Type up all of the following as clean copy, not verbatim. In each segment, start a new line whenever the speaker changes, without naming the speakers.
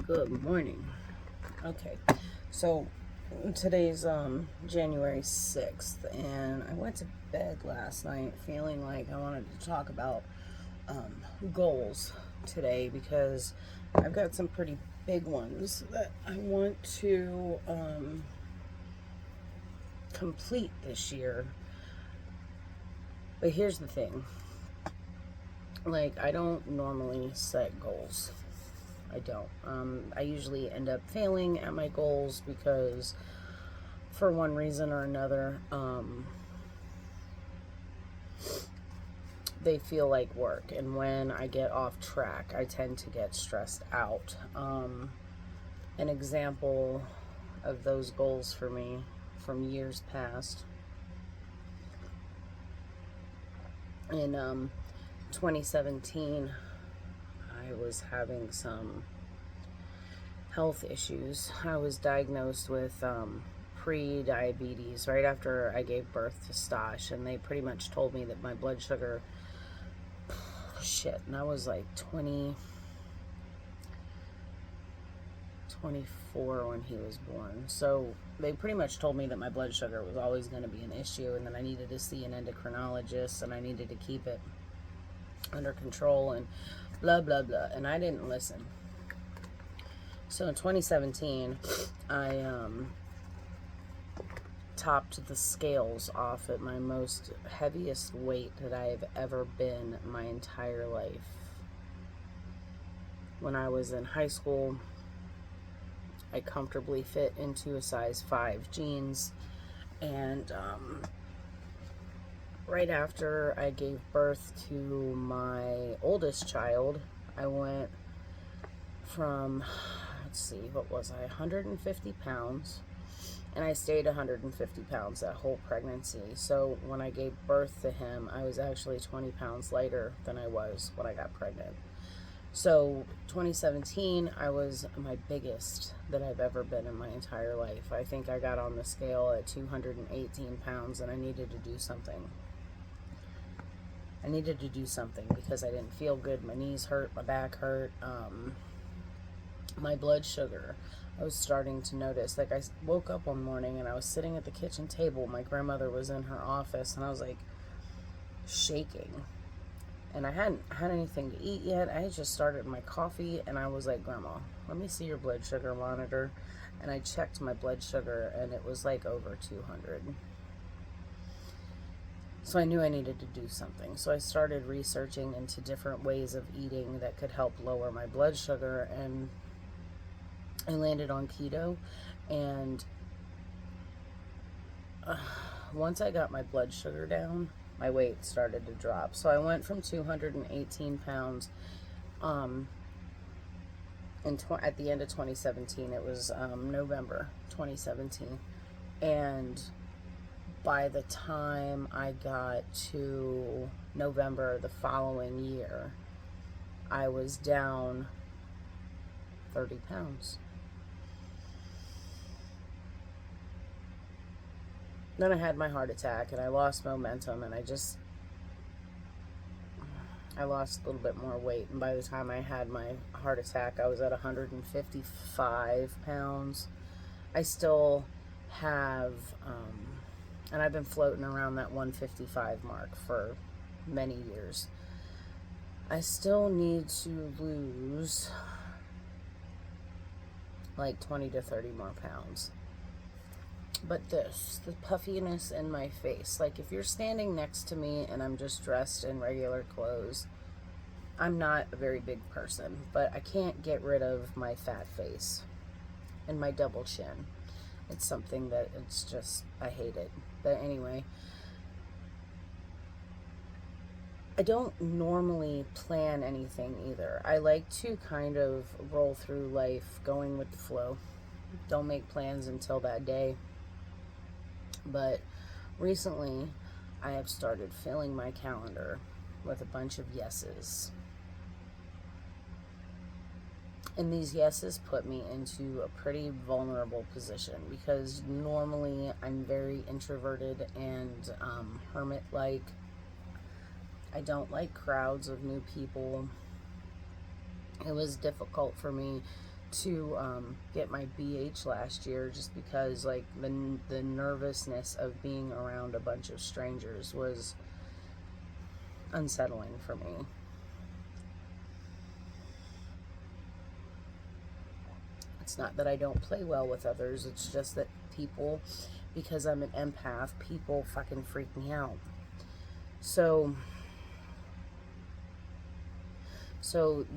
Good morning. Okay, so today's January 6th, and I went to bed last night feeling like I wanted to talk about goals today because I've got some pretty big ones that I want to complete this year. But here's the thing, like, I don't normally set goals. I don't. I usually end up failing at my goals because, for one reason or another, they feel like work. And when I get off track, I tend to get stressed out. An example of those goals for me from years past, in 2017, I was having some health issues. I was diagnosed with pre-diabetes right after I gave birth to Stash, and they pretty much told me that my blood sugar, and I was like 24 when he was born. So they pretty much told me that my blood sugar was always going to be an issue, and that I needed to see an endocrinologist, and I needed to keep it under control, and blah blah blah, and I didn't listen. So in 2017, I topped the scales off at my most heaviest weight that I've ever been my entire life. When I was in high school, I comfortably fit into a size 5 jeans, and right after I gave birth to my oldest child, I went from, let's see, what was I, 150 pounds, and I stayed 150 pounds that whole pregnancy. So when I gave birth to him, I was actually 20 pounds lighter than I was when I got pregnant. So 2017, I was my biggest that I've ever been in my entire life. I think I got on the scale at 218 pounds, and I needed to do something. I needed to do something because I didn't feel good. My knees hurt, my back hurt, my blood sugar. I was starting to notice. Like, I woke up one morning and I was sitting at the kitchen table. My grandmother was in her office, and I was like shaking. And I hadn't had anything to eat yet. I had just started my coffee, and I was like, Grandma, let me see your blood sugar monitor. And I checked my blood sugar, and it was like over 200. So I knew I needed to do something. So I started researching into different ways of eating that could help lower my blood sugar, and I landed on keto. And once I got my blood sugar down, my weight started to drop. So I went from 218 pounds at the end of 2017. It was November 2017. And by the time I got to November the following year, I was down 30 pounds. Then I had my heart attack, and I lost momentum, and I lost a little bit more weight. And by the time I had my heart attack, I was at 155 pounds. I still have, and I've been floating around that 155 mark for many years. I still need to lose like 20 to 30 more pounds. But the puffiness in my face, like, if you're standing next to me and I'm just dressed in regular clothes, I'm not a very big person, but I can't get rid of my fat face and my double chin. It's something that it's just, I hate it. But anyway, I don't normally plan anything either. I like to kind of roll through life going with the flow. Don't make plans until that day. But recently, I have started filling my calendar with a bunch of yeses. And these yeses put me into a pretty vulnerable position because normally I'm very introverted and hermit-like. I don't like crowds of new people. It was difficult for me to get my BH last year, just because like the nervousness of being around a bunch of strangers was unsettling for me. It's not that I don't play well with others, it's just that people, because I'm an empath, people fucking freak me out. So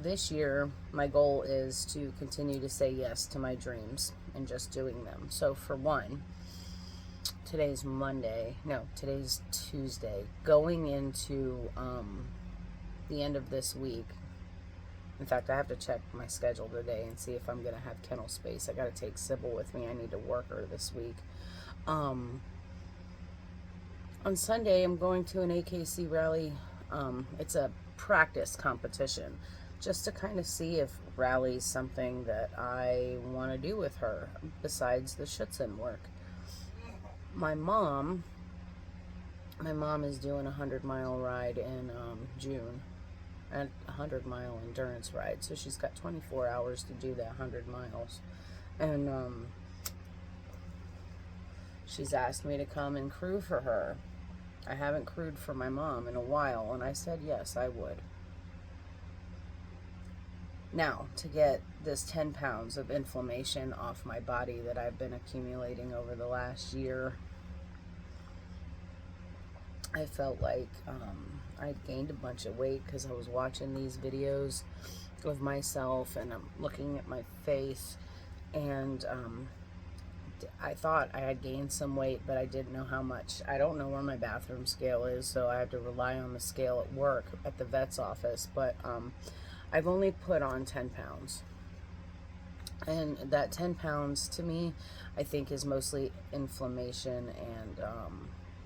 this year, my goal is to continue to say yes to my dreams and just doing them. So for one, today's Monday. No, today's Tuesday. Going into the end of this week. In fact, I have to check my schedule today and see if I'm going to have kennel space. I got to take Sybil with me. I need to work her this week. On Sunday, I'm going to an AKC rally. It's a practice competition, just to kind of see if rally's something that I want to do with her besides the Schutzen work. My mom is doing a 100-mile ride in June, a 100-mile endurance ride, so she's got 24 hours to do that 100 miles, and she's asked me to come and crew for her. I haven't crewed for my mom in a while, and I said yes, I would. Now, to get this 10 pounds of inflammation off my body that I've been accumulating over the last year, I felt like I'd gained a bunch of weight because I was watching these videos of myself, and I'm looking at my face, and I thought I had gained some weight, but I didn't know how much. I don't know where my bathroom scale is, so I have to rely on the scale at work at the vet's office, but I've only put on 10 pounds. And that 10 pounds to me, I think, is mostly inflammation and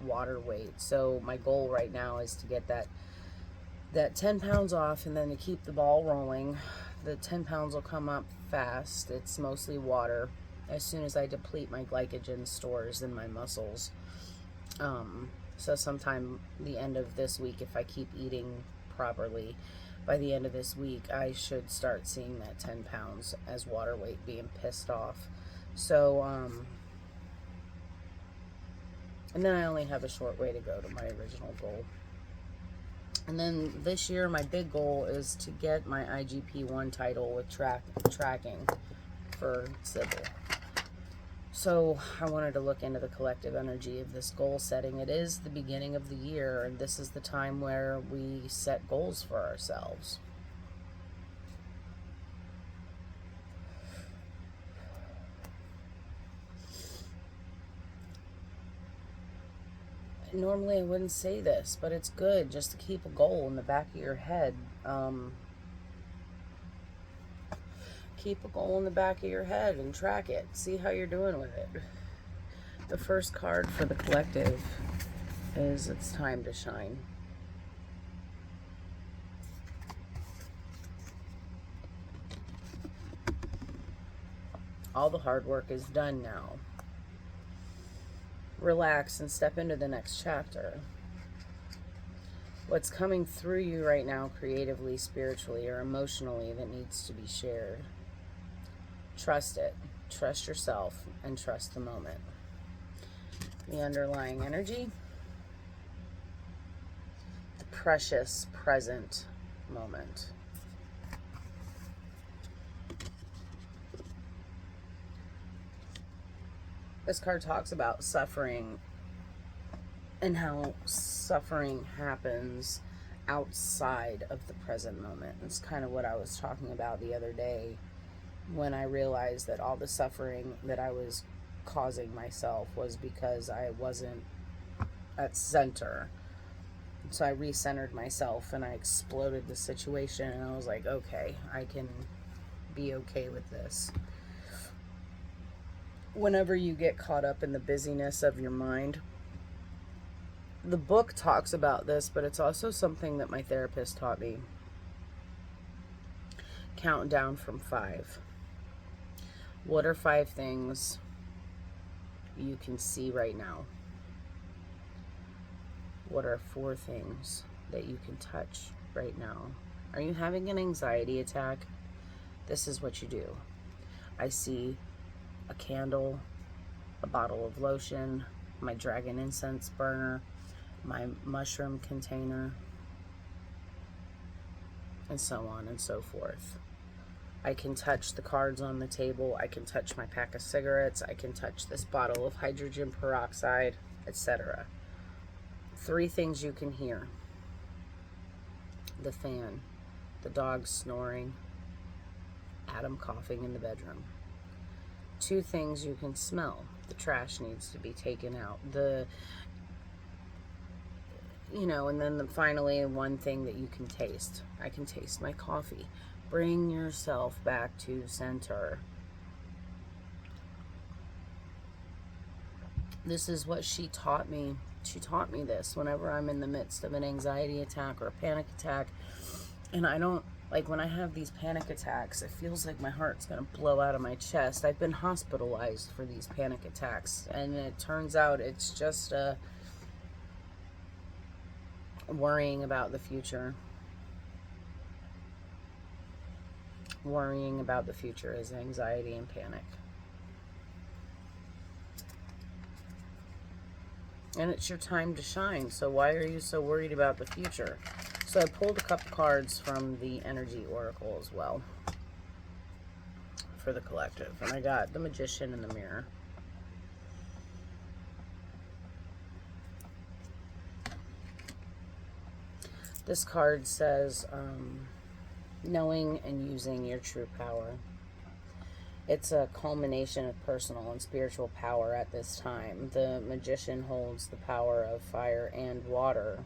water weight. So my goal right now is to get that 10 pounds off, and then to keep the ball rolling. The 10 pounds will come up fast. It's mostly water. As soon as I deplete my glycogen stores in my muscles. So sometime the end of this week, if I keep eating properly, by the end of this week, I should start seeing that 10 pounds as water weight being pissed off. So, and then I only have a short way to go to my original goal. And then this year, my big goal is to get my IGP-1 title with tracking for Sybil. So I wanted to look into the collective energy of this goal setting. It is the beginning of the year, and this is the time where we set goals for ourselves. Normally I wouldn't say this, but it's good just to keep a goal in the back of your head. Keep a goal in the back of your head and track it. See how you're doing with it. The first card for the collective is It's Time to Shine. All the hard work is done now. Relax and step into the next chapter. What's coming through you right now, creatively, spiritually, or emotionally, that needs to be shared. Trust it. Trust yourself and trust the moment. The underlying energy. The precious present moment. This card talks about suffering and how suffering happens outside of the present moment. It's kind of what I was talking about the other day, when I realized that all the suffering that I was causing myself was because I wasn't at center. So I recentered myself and I exploded the situation, and I was like, okay, I can be okay with this. Whenever you get caught up in the busyness of your mind, the book talks about this, but it's also something that my therapist taught me. Count down from 5. What are 5 things you can see right now? What are 4 things that you can touch right now? Are you having an anxiety attack? This is what you do. I see a candle, a bottle of lotion, my dragon incense burner, my mushroom container, and so on and so forth. I can touch the cards on the table. I can touch my pack of cigarettes. I can touch this bottle of hydrogen peroxide, etc. 3 things you can hear: the fan, the dog snoring, Adam coughing in the bedroom. 2 things you can smell: the trash needs to be taken out, and then finally 1 thing that you can taste. I can taste my coffee. Bring yourself back to center. This is what she taught me. She taught me this whenever I'm in the midst of an anxiety attack or a panic attack. And I don't, like, when I have these panic attacks, it feels like my heart's going to blow out of my chest. I've been hospitalized for these panic attacks. And it turns out it's just worrying about the future. Worrying about the future is anxiety and panic. And it's your time to shine, so why are you so worried about the future? So I pulled a couple cards from the Energy Oracle as well for the collective. And I got the Magician and the Mirror. This card says, knowing and using your true power. It's a culmination of personal and spiritual power at this time. The Magician holds the power of fire and water.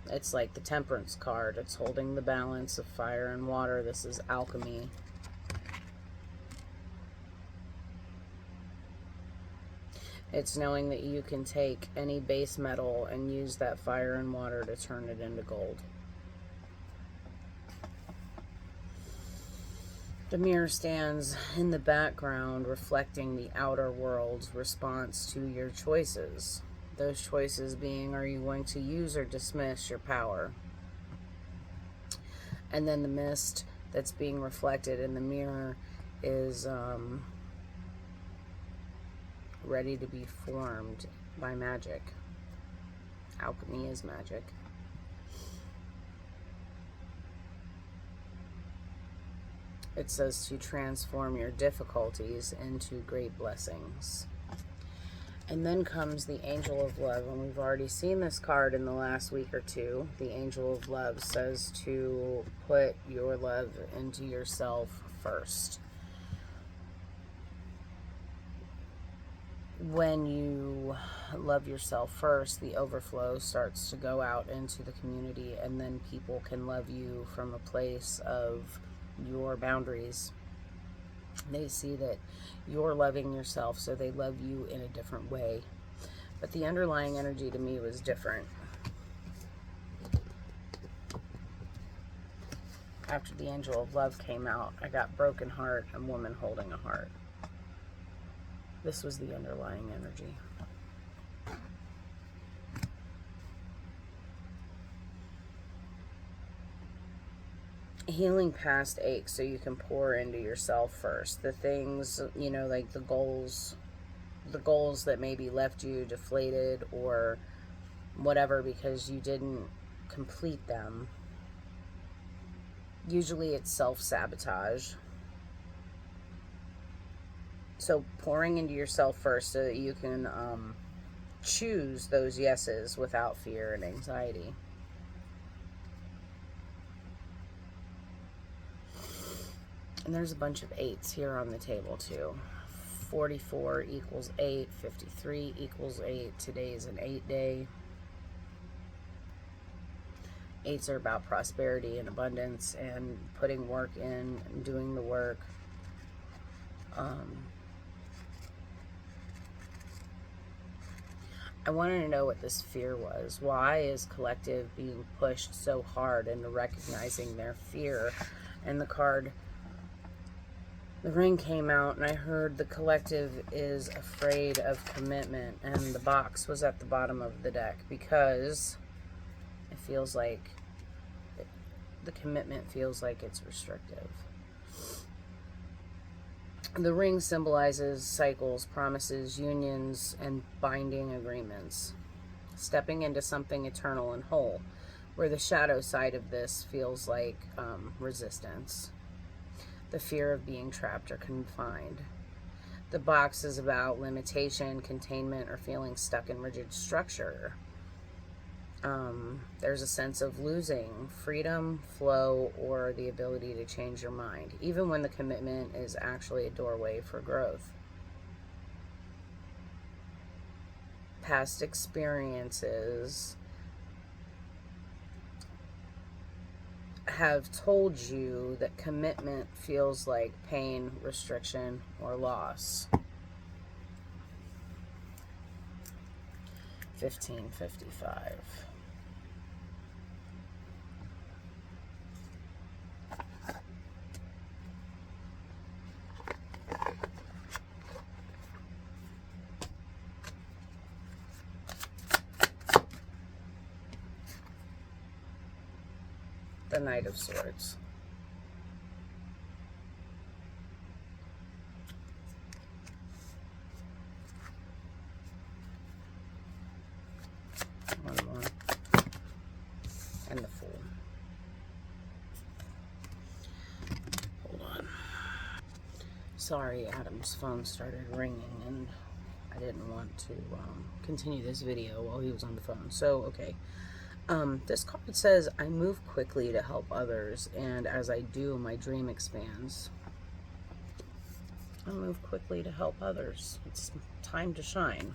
It's like the Temperance card. It's holding the balance of fire and water. This is alchemy. It's knowing that you can take any base metal and use that fire and water to turn it into gold. The mirror stands in the background, reflecting the outer world's response to your choices. Those choices being, are you going to use or dismiss your power? And then the mist that's being reflected in the mirror is ready to be formed by magic. Alchemy is magic. It says to transform your difficulties into great blessings. And then comes the Angel of Love, and we've already seen this card in the last week or 2. The Angel of Love says to put your love into yourself first. When you love yourself first, the overflow starts to go out into the community, and then people can love you from a place of your boundaries. They see that you're loving yourself, so they love you in a different way. But the underlying energy to me was different. After the Angel of Love came out, I got broken heart and woman holding a heart. This was the underlying energy. Healing past aches so you can pour into yourself first. The things, like the goals that maybe left you deflated or whatever because you didn't complete them. Usually it's self-sabotage. So pouring into yourself first so that you can choose those yeses without fear and anxiety. And there's a bunch of 8s here on the table too. 44 equals 8, 53 equals 8. Today is an 8 day. 8s are about prosperity and abundance and putting work in and doing the work. I wanted to know what this fear was. Why is collective being pushed so hard into recognizing their fear? And the ring came out, and I heard the collective is afraid of commitment, and the box was at the bottom of the deck because it feels like the commitment feels like it's restrictive. The ring symbolizes cycles, promises, unions, and binding agreements. Stepping into something eternal and whole, where the shadow side of this feels like resistance, the fear of being trapped or confined. The box is about limitation, containment, or feeling stuck in rigid structure. There's a sense of losing freedom, flow, or the ability to change your mind, even when the commitment is actually a doorway for growth. Past experiences have told you that commitment feels like pain, restriction, or loss. 1555. The Knight of Swords. One more. And the Fool. Hold on. Sorry, Adam's phone started ringing and I didn't want to continue this video while he was on the phone. So, okay. This card says, I move quickly to help others, and as I do, my dream expands. I move quickly to help others. It's time to shine.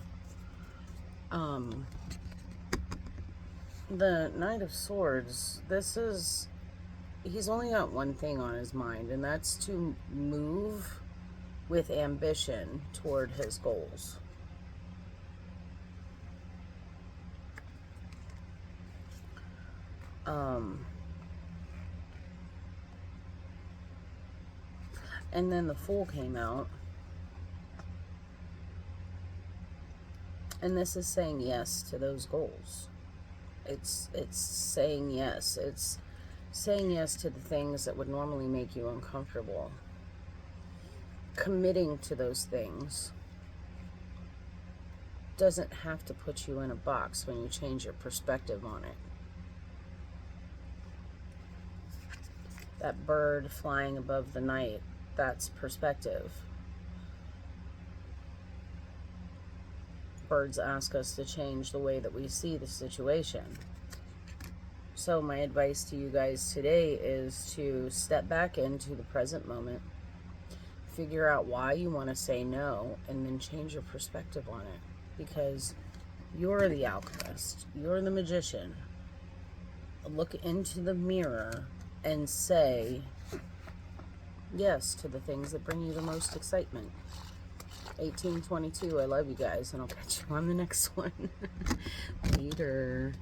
The Knight of Swords, he's only got one thing on his mind, and that's to move with ambition toward his goals. And then the Fool came out. And this is saying yes to those goals. It's saying yes. It's saying yes to the things that would normally make you uncomfortable. Committing to those things doesn't have to put you in a box when you change your perspective on it. That bird flying above the night, that's perspective. Birds ask us to change the way that we see the situation. So my advice to you guys today is to step back into the present moment, figure out why you want to say no, and then change your perspective on it. Because you're the alchemist, you're the magician. Look into the mirror and say yes to the things that bring you the most excitement. 1822, I love you guys, and I'll catch you on the next one. Later.